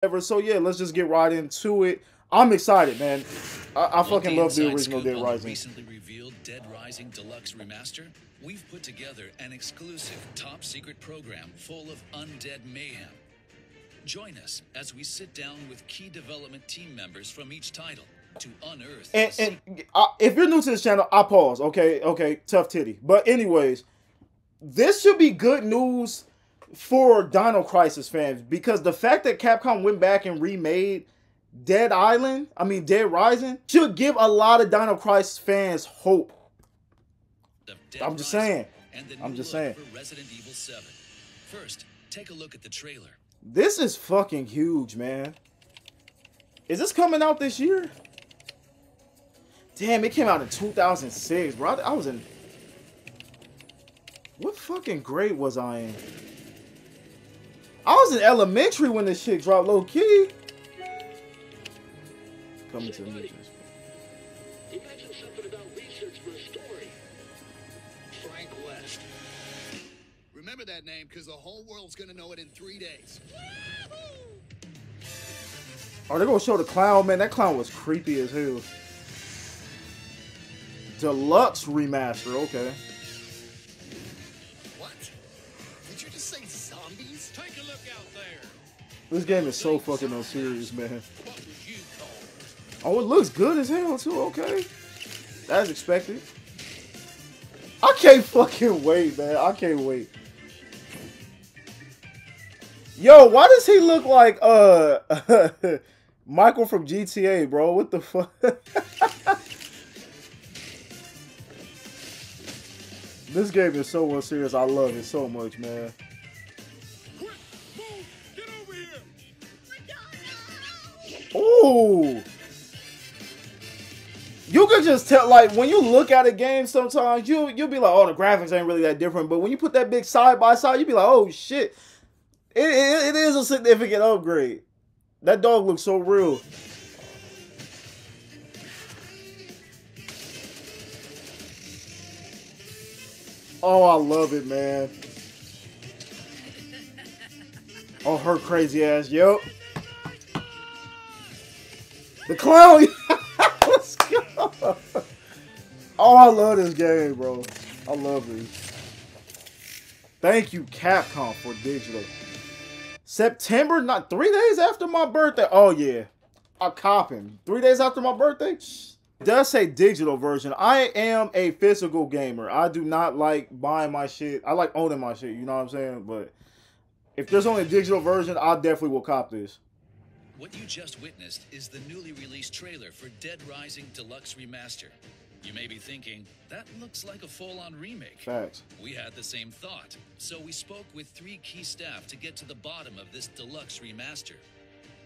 whatever. So yeah, let's just get right into it. I'm excited, man. I fucking love the original Dead Rising. Recently revealed Dead Rising Deluxe Remaster, we've put together an exclusive top secret program full of undead mayhem. Join us as we sit down with key development team members from each title to unearth. And if you're new to this channel, I pause. Okay, tough titty. But anyways, this should be good news for Dino Crisis fans, because the fact that Capcom went back and remade Dead Rising should give a lot of Dino Crisis fans hope. I'm just saying. For Resident Evil 7. First, take a look at the trailer. This is fucking huge, man. Is this coming out this year? Damn, it came out in 2006, bro. I was in... What fucking grade was I in? I was in elementary when this shit dropped, low key. Coming to the meetings. You mentioned something about research for a story. Frank West. Remember that name, because the whole world's gonna know it in 3 days. Are they gonna show the clown? Man, that clown was creepy as hell. Deluxe remaster, okay. What? Did you just say zombies? Take a look out there. This game is so fucking unserious, man. What would you call it? Oh, it looks good as hell too, okay. That's expected. I can't fucking wait, man. I can't wait. Yo, why does he look like Michael from GTA, bro? What the fuck? This game is so unserious. I love it so much, man. Quick, move, get over here. Ooh. You can just tell, like, when you look at a game sometimes, you'll be like, oh, the graphics ain't really that different. But when you put that big side by side, you'll be like, oh, shit. It is a significant upgrade. That dog looks so real. Oh, I love it, man. Oh, her crazy ass. Yep. The clown. Let's go. Oh, I love this game, bro. I love this. Thank you, Capcom, for digital. September, not 3 days after my birthday. Oh, yeah. I'm copping. 3 days after my birthday? It does say digital version. I am a physical gamer. I do not like buying my shit. I like owning my shit, you know what I'm saying? But if there's only a digital version, I definitely will cop this. What you just witnessed is the newly released trailer for Dead Rising Deluxe Remaster. You may be thinking, that looks like a full-on remake. Facts. We had the same thought, so we spoke with 3 key staff to get to the bottom of this deluxe remaster.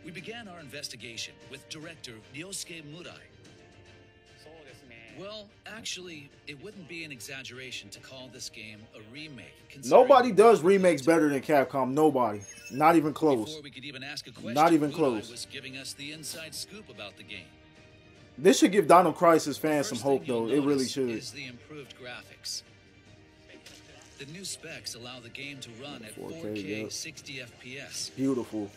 We began our investigation with director Ryosuke Murai. Well, actually, it wouldn't be an exaggeration to call this game a remake. Nobody does remakes better than Capcom. Nobody. Not even close. Before we could even ask a question, not even Murai close. Was giving us the inside scoop about the game. This should give Dino Crisis fans some hope, though. It really should. Is the improved graphics. The new specs allow the game to run at 4K, yep. 60 FPS. Beautiful.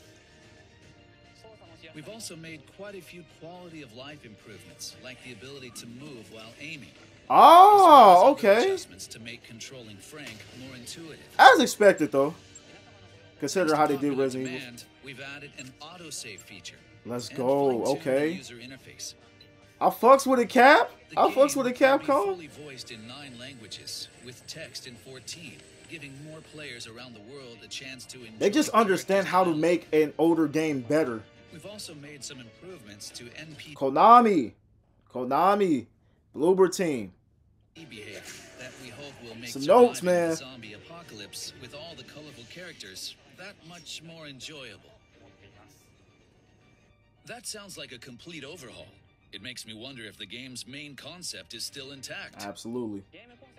We've also made quite a few quality of life improvements, like the ability to move while aiming. Oh, okay. Adjustments to make controlling Frank more intuitive. As expected, though. Consider how they did Resident Evil. We've added an autosave feature. Let's go. Okay. User interface. I fucks with a Cap. I fucks with a Capcom. Fully voiced in 9 languages with text in 14, giving more players around the world a chance to enjoy. They just understand how to make an older game better. We've also made some improvements to NPC Konami, Bloober Team. Behavior that we hope will make some notes, man. The zombie apocalypse with all the colorful characters that much more enjoyable. That sounds like a complete overhaul. It makes me wonder if the game's main concept is still intact. Absolutely.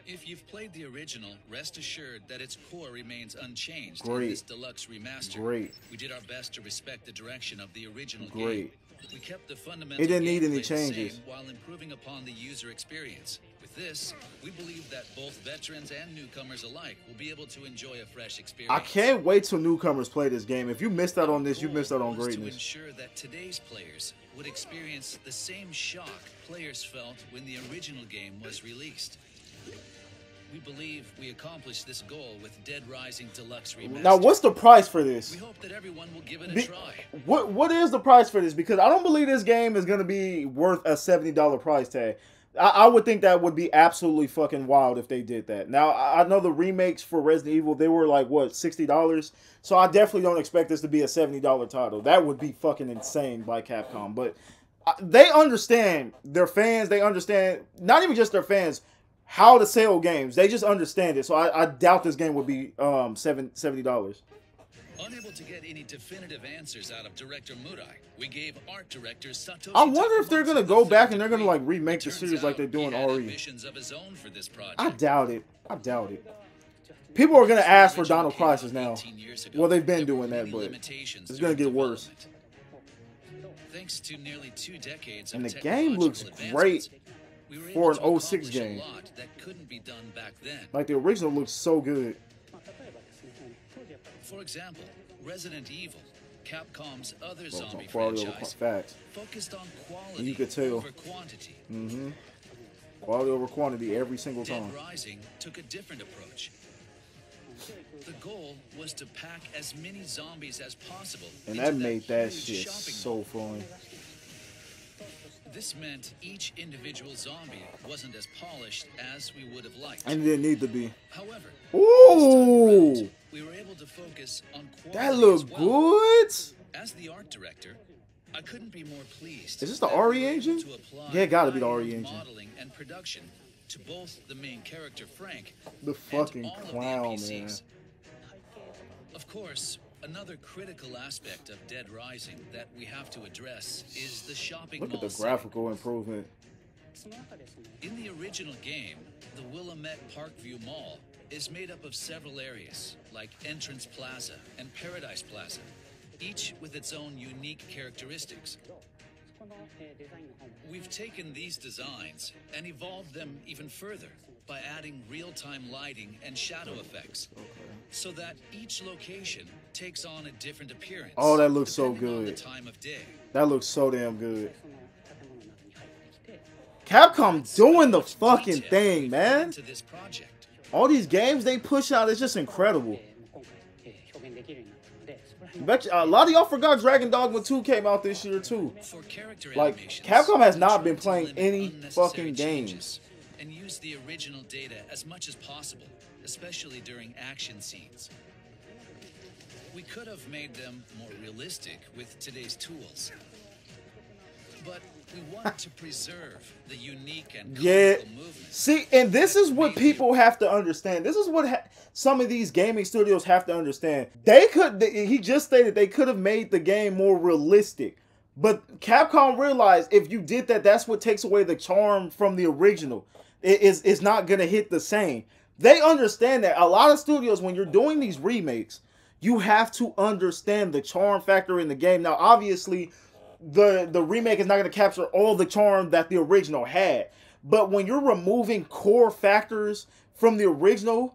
If you've played the original, rest assured that its core remains unchanged Great. in this deluxe remaster. Great. We did our best to respect the direction of the original Great. game. We kept the fundamental It didn't need any gameplay the changes. same while improving upon the user experience. With this, we believe that both veterans and newcomers alike will be able to enjoy a fresh experience. I can't wait till newcomers play this game. If you missed out on this, you missed out on greatness. To ensure that today's players would experience the same shock players felt when the original game was released. We believe we accomplished this goal with Dead Rising Deluxe Remastered. Now, what's the price for this? We hope that everyone will give it a try. What is the price for this? Because I don't believe this game is going to be worth a $70 price tag. I would think that would be absolutely fucking wild if they did that. Now, I know the remakes for Resident Evil, they were like, what, $60? So I definitely don't expect this to be a $70 title. That would be fucking insane by Capcom. But they understand their fans. They understand, not even just their fans, how to sell games. They just understand it. So I doubt this game would be $70. Unable to get any definitive answers out of director Murai, we gave art director Satoshi. I wonder if they're gonna go back and they're gonna like remake the series like they're doing already. I doubt it. I doubt it. People are gonna ask for Dino Crisis now. Well, they've been doing that, but it's gonna get worse. Thanks to nearly 2 decades and the game looks great for an 06 game. That couldn't be done back then. Like the original looks so good. For example, Resident Evil, Capcom's other zombie quality franchise, facts. focused on quality you could tell. over quantity. Quality over quantity every single time. Dead Rising took a different approach. The goal was to pack as many zombies as possible. And that made that shit so fun. This meant each individual zombie wasn't as polished as we would have liked. And it didn't need to be. However, ooh, we were able to focus on quality. That looked good. As the art director, I couldn't be more pleased. Is this the RE engine? Yeah, it gotta be the RE engine. Modeling and production to both the main character Frank, the fucking clown, man. Of course, another critical aspect of Dead Rising that we have to address is the shopping mall. Look at the graphical improvement. In the original game, the Willamette Parkview Mall is made up of several areas, like Entrance Plaza and Paradise Plaza, each with its own unique characteristics. We've taken these designs and evolved them even further by adding real-time lighting and shadow effects, so that each location takes on a different appearance. Oh, that looks so good. On the time of day. That looks so damn good. Capcom doing the fucking thing, man. All these games they push out is just incredible. Bet you, a lot of y'all forgot Dragon Dogma 2 came out this year too. Like, Capcom has not been playing any fucking games. And use the original data as much as possible, especially during action scenes. We could have made them more realistic with today's tools, but we want to preserve the unique and colorful movement. See, and this is what people have to understand. This is what some of these gaming studios have to understand. He just stated they could have made the game more realistic. But Capcom realized if you did that, that's what takes away the charm from the original. It's not going to hit the same. They understand that. A lot of studios, when you're doing these remakes, you have to understand the charm factor in the game. Now, obviously, the remake is not going to capture all the charm that the original had. But when you're removing core factors from the original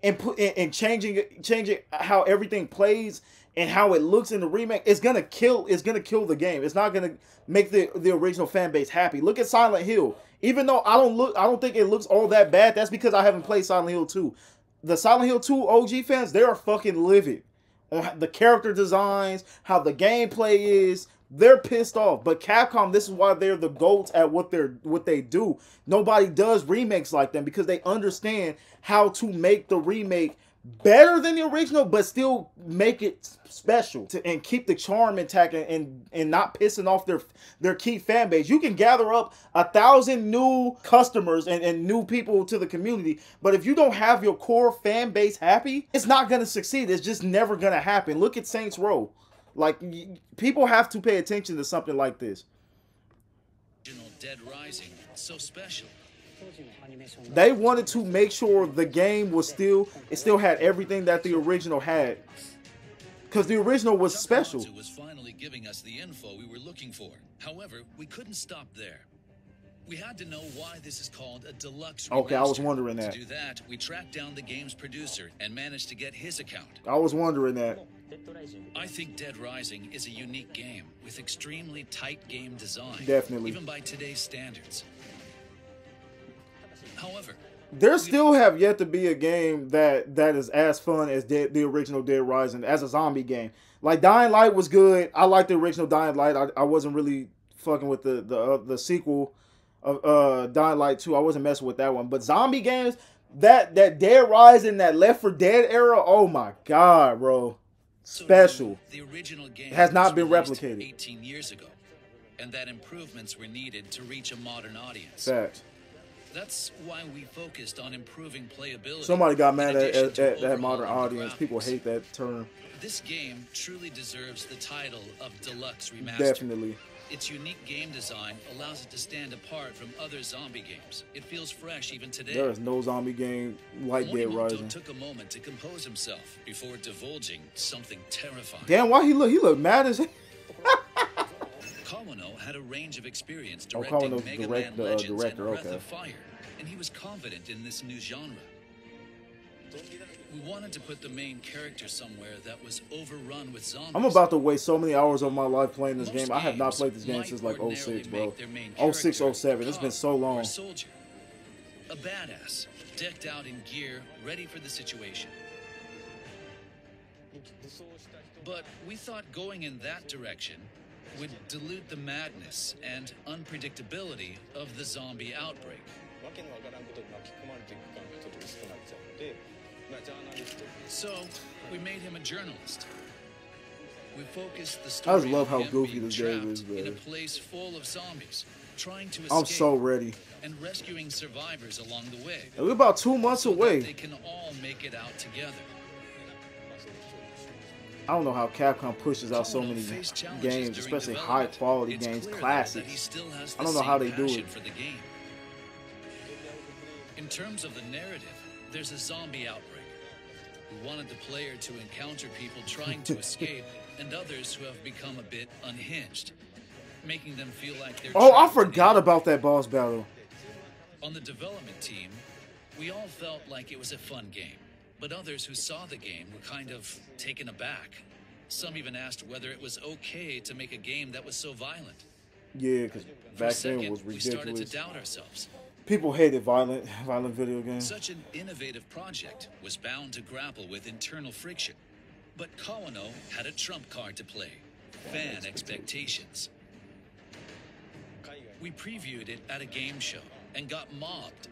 and changing how everything plays and how it looks in the remake, it's gonna kill the game. It's not gonna make the original fan base happy. Look at Silent Hill. Even though I don't think it looks all that bad. That's because I haven't played Silent Hill 2. The Silent Hill 2 OG fans, they are fucking livid on the character designs, how the gameplay is. They're pissed off. But Capcom, this is why they're the GOATs at what they do. Nobody does remakes like them because they understand how to make the remake better than the original, but still make it special and keep the charm intact and not pissing off their key fan base. You can gather up 1,000 new customers and new people to the community, but if you don't have your core fan base happy, it's not going to succeed. It's just never going to happen. Look at Saints Row. Like, people have to pay attention to something like this. Dead Rising, so special. They wanted to make sure the game was still had everything that the original had, because the original was special. Was finally giving us the info we were looking for. However, we couldn't stop there. We had to know why this is called a deluxe Okay, I was remaster. wondering that. To do that, we tracked down the game's producer and managed to get his account. I was wondering that. I think Dead Rising is a unique game with extremely tight game design. Definitely. Even by today's standards. However, there still have yet to be a game that is as fun as the original Dead Rising as a zombie game. Like Dying Light was good. I liked the original Dying Light. I wasn't really fucking with the sequel of Dying Light 2. I wasn't messing with that one. But zombie games, that Dead Rising, that Left 4 Dead era, oh my god, bro. Special. The original game has not been released replicated 18 years ago, and that improvements were needed to reach a modern audience. Facts. That's why we focused on improving playability. Somebody got mad at that modern audience. People hate that term. This game truly deserves the title of Deluxe Remaster. Definitely. Its unique game design allows it to stand apart from other zombie games. It feels fresh even today. There is no zombie game like Dead Rising. Took a moment to compose himself before divulging something terrifying. Damn, why he look mad as hell? Kawano had a range of experience directing Mega Man Legends and Breath of Fire, and he was confident in this new genre. We wanted to put the main character somewhere that was overrun with zombies. I'm about to waste so many hours of my life playing this game. I have not played this game since like 06, bro. 06, 07. It's been so long. A soldier, a badass, decked out in gear, ready for the situation. But we thought going in that direction would dilute the madness and unpredictability of the zombie outbreak. So, we made him a journalist. We focused the story I just love how on him goofy being this game trapped is, in a man. place full of zombies, trying to escape I'm so ready. and rescuing survivors along the way. We're about 2 months so that away. they can all make it out together. I don't know how Capcom pushes out so many games, especially high quality games, classics. I don't know how they do it. For the game. In terms of the narrative, there's a zombie outbreak. We wanted the player to encounter people trying to escape and others who have become a bit unhinged, making them feel like they're Oh, I trapped in forgot it. about that boss battle. On the development team, we all felt like it was a fun game, but others who saw the game were kind of taken aback. Some even asked whether it was okay to make a game that was so violent. Yeah, because For a back then it second, was we started to ridiculous. doubt ourselves. People hated violent video games. Such an innovative project was bound to grapple with internal friction. But Kawano had a trump card to play: fan expectations. We previewed it at a game show and got mobbed.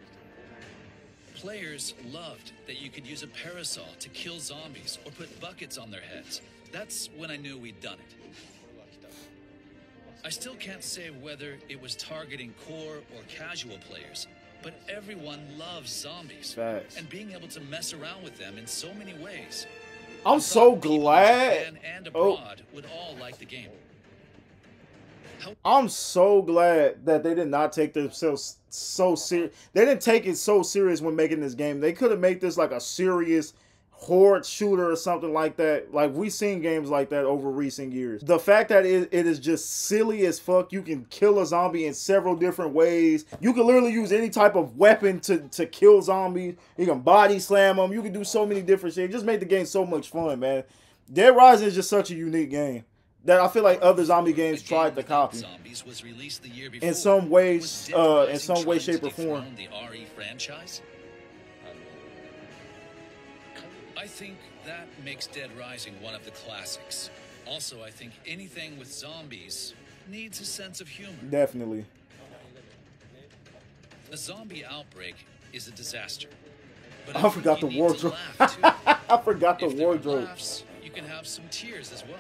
Players loved that you could use a parasol to kill zombies or put buckets on their heads. That's when I knew we'd done it. I still can't say whether it was targeting core or casual players, but everyone loves zombies. Facts. And being able to mess around with them in so many ways. I'm so glad. Japan and abroad would all like the game. I'm so glad that they did not take themselves so serious. They didn't take it so serious when making this game. They could have made this like a serious horde shooter or something like that. Like, we've seen games like that over recent years. The fact that it is just silly as fuck. You can kill a zombie in several different ways. You can literally use any type of weapon to kill zombies. You can body slam them. You can do so many different shit. It just made the game so much fun, man. Dead Rising is just such a unique game that I feel like other zombie games tried to copy. Zombies was released the year before. In some ways, in some way, shape, or form. The RE franchise? I think that makes Dead Rising one of the classics. Also, I think anything with zombies needs a sense of humor. Definitely. A zombie outbreak is a disaster. But I forgot the wardrobe. I forgot the wardrobe. Laughs, you can have some tears as well.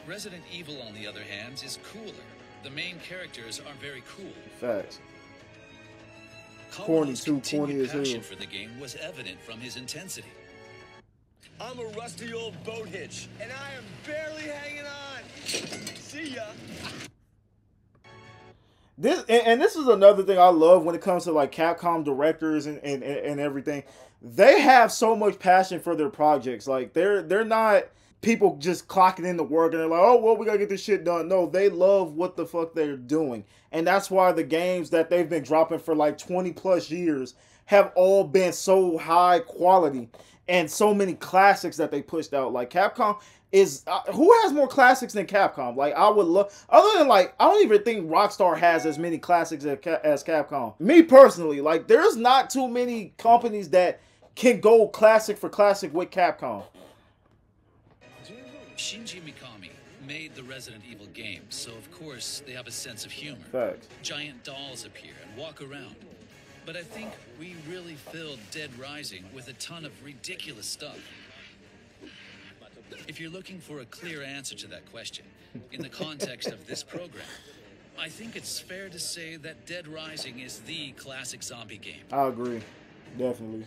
Resident Evil, on the other hand, is cooler. The main characters are very cool. Facts. Corny too, corny as hell. Passion for the game was evident from his intensity. I'm a rusty old boat hitch, and I am barely hanging on. See ya. This is another thing I love when it comes to like Capcom directors and everything. They have so much passion for their projects. Like they're not people just clocking into work and they're like, oh, well, we gotta get this shit done. No, they love what the fuck they're doing. And that's why the games that they've been dropping for like 20 plus years have all been so high quality and so many classics that they pushed out. Like Capcom is, who has more classics than Capcom? Like I would love, other than like, I don't even think Rockstar has as many classics as Capcom. Me personally, like there's not too many companies that can go classic for classic with Capcom. Shinji Mikami made the Resident Evil games, so of course they have a sense of humor. Facts. Giant dolls appear and walk around. But I think we really filled Dead Rising with a ton of ridiculous stuff. If you're looking for a clear answer to that question, in the context of this program, I think it's fair to say that Dead Rising is the classic zombie game. I agree. Definitely.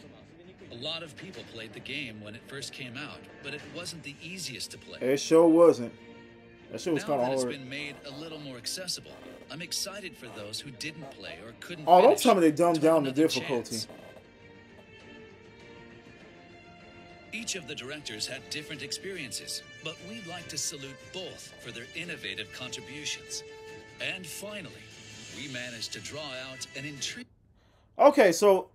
A lot of people played the game when it first came out, but it wasn't the easiest to play. It sure wasn't. That shit was kind of Now that hard. it's been made a little more accessible, I'm excited for those who didn't play or couldn't Oh, don't finish tell me they dumbed to have down the another difficulty. chance. Each of the directors had different experiences, but we'd like to salute both for their innovative contributions. And finally, we managed to draw out an intriguing... Okay, so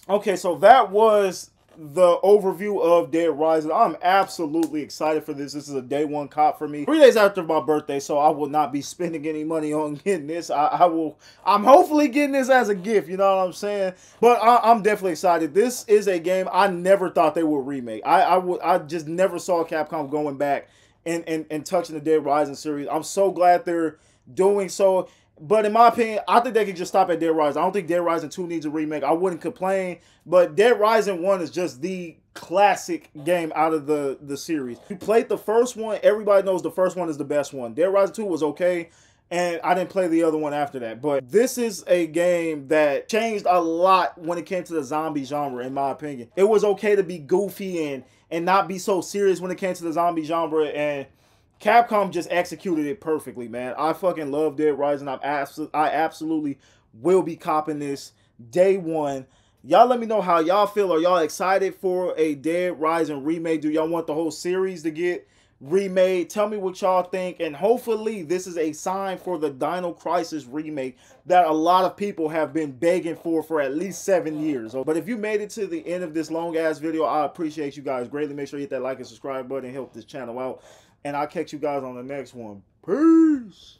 that was the overview of Dead Rising. I'm absolutely excited for this. This is a day one cop for me. 3 days after my birthday, so I will not be spending any money on getting this. I'm hopefully getting this as a gift, you know what I'm saying? But I'm definitely excited. This is a game I never thought they would remake. I just never saw Capcom going back and touching the Dead Rising series. I'm so glad they're doing so. But in my opinion, I think they can just stop at Dead Rising. I don't think Dead Rising 2 needs a remake. I wouldn't complain. But Dead Rising 1 is just the classic game out of the series. You played the first one. Everybody knows the first one is the best one. Dead Rising 2 was okay. And I didn't play the other one after that. But this is a game that changed a lot when it came to the zombie genre, in my opinion. It was okay to be goofy and not be so serious when it came to the zombie genre. And Capcom just executed it perfectly, man. I fucking love Dead Rising. I absolutely will be copping this day one. Y'all let me know how y'all feel. Are y'all excited for a Dead Rising remake? Do y'all want the whole series to get remade? Tell me what y'all think. And hopefully this is a sign for the Dino Crisis remake that a lot of people have been begging for at least 7 years. But if you made it to the end of this long ass video, I appreciate you guys greatly. Make sure you hit that like and subscribe button and help this channel out. And I'll catch you guys on the next one. Peace.